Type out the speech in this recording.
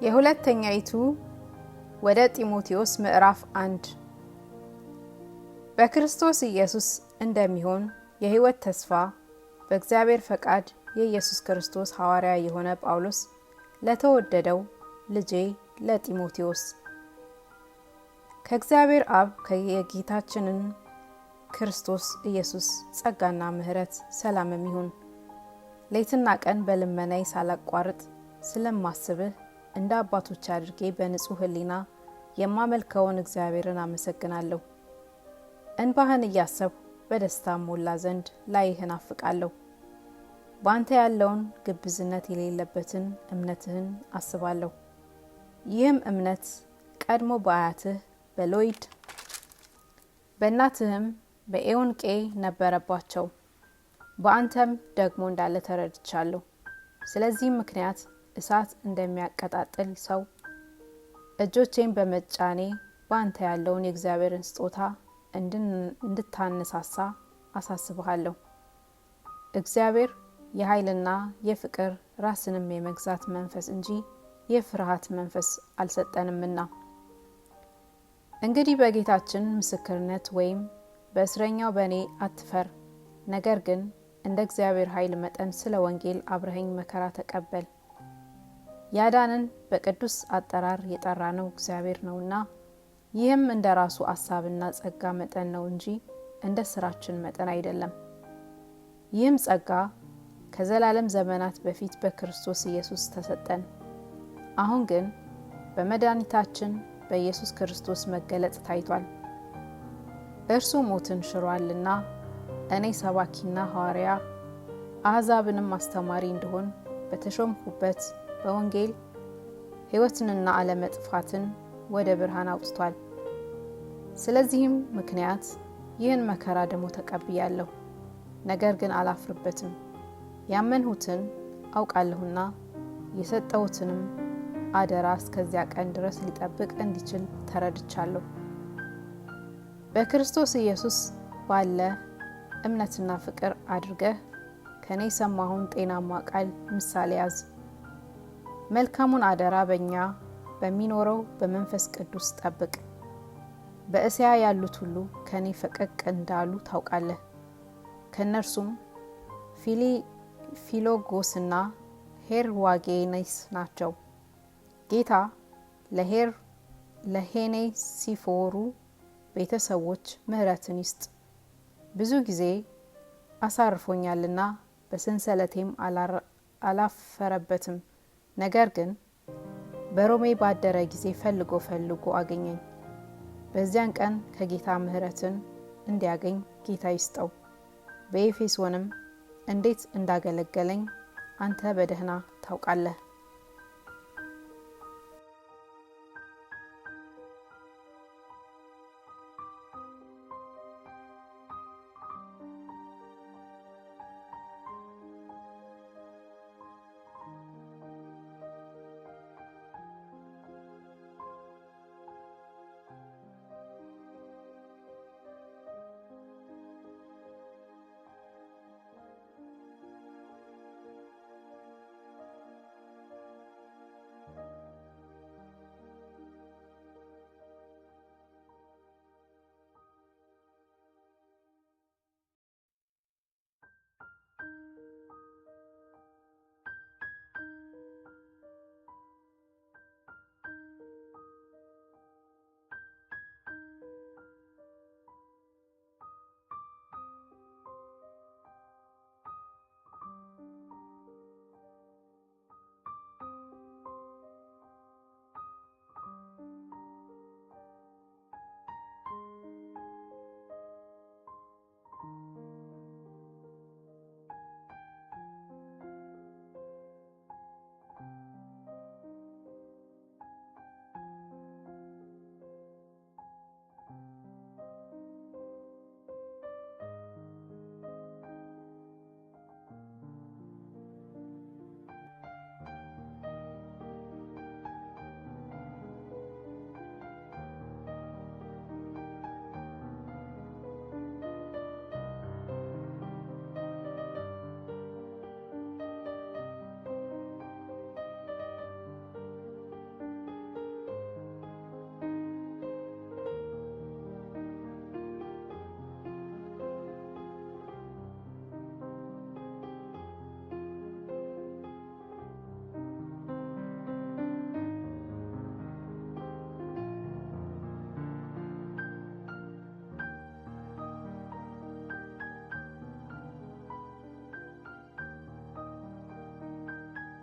የሁለተኛይቱ ወደ ጢሞቴዎስ ምዕራፍ 1 በክርስቶስ ኢየሱስ እንደሚሆን የሕይወት ተስፋ በእግዚአብሔር ፈቃድ የኢየሱስ ክርስቶስ ሐዋርያ የሆነ ጳውሎስ ለተወደደው ልጄ ለጢሞቴዎስ ከእግዚአብሔር አብ ከጌታችንን ክርስቶስ ኢየሱስ ጸጋና ምሕረት ሰላምም ይሁን። ሌትና ቀን በልመናዬ ሳላቋርጥ ስለማስብህ እንደ አባቶች አድርጌ በንጹህ ሕሊና የማመልከውን እግዚአብሔርን አመሰግናለሁ። እንባህን እያሰብሁ በደስታ ሞላ ዘንድ ላይህ እናፍቃለሁ። በአንተ ያለውን ግብዝነት የሌለበትን እምነትህን አስባለሁ። ይህም እምነት ቀድሞ በአያትህ በሎይድ በእናትህም በኤውንቄ ነበረባቸው፣ በአንተም ደግሞ እንዳለ ተረድቻለሁ። ስለዚህም ምክንያት እሳት እንደሚያቀጣጥል ሰው እጆቼን በመጫኔ በአንተ ያለውን የእግዚአብሔርን ስጦታ እንድታነሳሳ አሳስብሃለሁ። እግዚአብሔር የኃይልና የፍቅር ራስንም የመግዛት መንፈስ እንጂ የፍርሃት መንፈስ አልሰጠንምና። እንግዲህ በጌታችን ምስክርነት ወይም በእስረኛው በእኔ አትፈር፣ ነገር ግን እንደ እግዚአብሔር ኃይል መጠን ስለ ወንጌል አብረኸኝ መከራ ተቀበል። ያዳንን በቅዱስ አጠራር የጠራነው እግዚአብሔር ነውና፣ ይህም እንደ ራሱ አሳብና ጸጋ መጠን ነው እንጂ እንደ ስራችን መጠን አይደለም። ይህም ጸጋ ከዘላለም ዘመናት በፊት በክርስቶስ ኢየሱስ ተሰጠን። አሁን ግን በመድኃኒታችን በኢየሱስ ክርስቶስ መገለጥ ታይቷል። እርሱ ሞትን ሽሯልና እኔ ሰባኪና ሐዋርያ አሕዛብንም አስተማሪ እንደሆን በተሾምኩበት በወንጌል ሕይወትንና አለመጥፋትን ወደ ብርሃን አውጥቷል። ስለዚህም ምክንያት ይህን መከራ ደግሞ ተቀብያለሁ፣ ነገር ግን አላፍርበትም። ያመንሁትን አውቃለሁና የሰጠሁትንም አደራ እስከዚያ ቀን ድረስ ሊጠብቅ እንዲችል ተረድቻለሁ። በክርስቶስ ኢየሱስ ባለ እምነትና ፍቅር አድርገህ ከኔ ሰማሁን ጤናማ ቃል ምሳሌ ያዝ። መልካሙን አደራ በእኛ በሚኖረው በመንፈስ ቅዱስ ጠብቅ። በእስያ ያሉት ሁሉ ከኔ ፈቀቅ እንዳሉ ታውቃለህ። ከነርሱም ፊሎጎስና ሄርዋጌኔስ ናቸው። ጌታ ለሄኔሲፎሩ ቤተሰቦች ምሕረትን ይስጥ። ብዙ ጊዜ አሳርፎኛልና በሰንሰለቴም አላፈረበትም። ነገር ግን በሮሜ ባደረ ጊዜ ፈልጎ አገኘኝ። በዚያን ቀን ከጌታ ምሕረትን እንዲያገኝ ጌታ ይስጠው። በኤፌሶንም እንዴት እንዳገለገለኝ አንተ በደህና ታውቃለህ።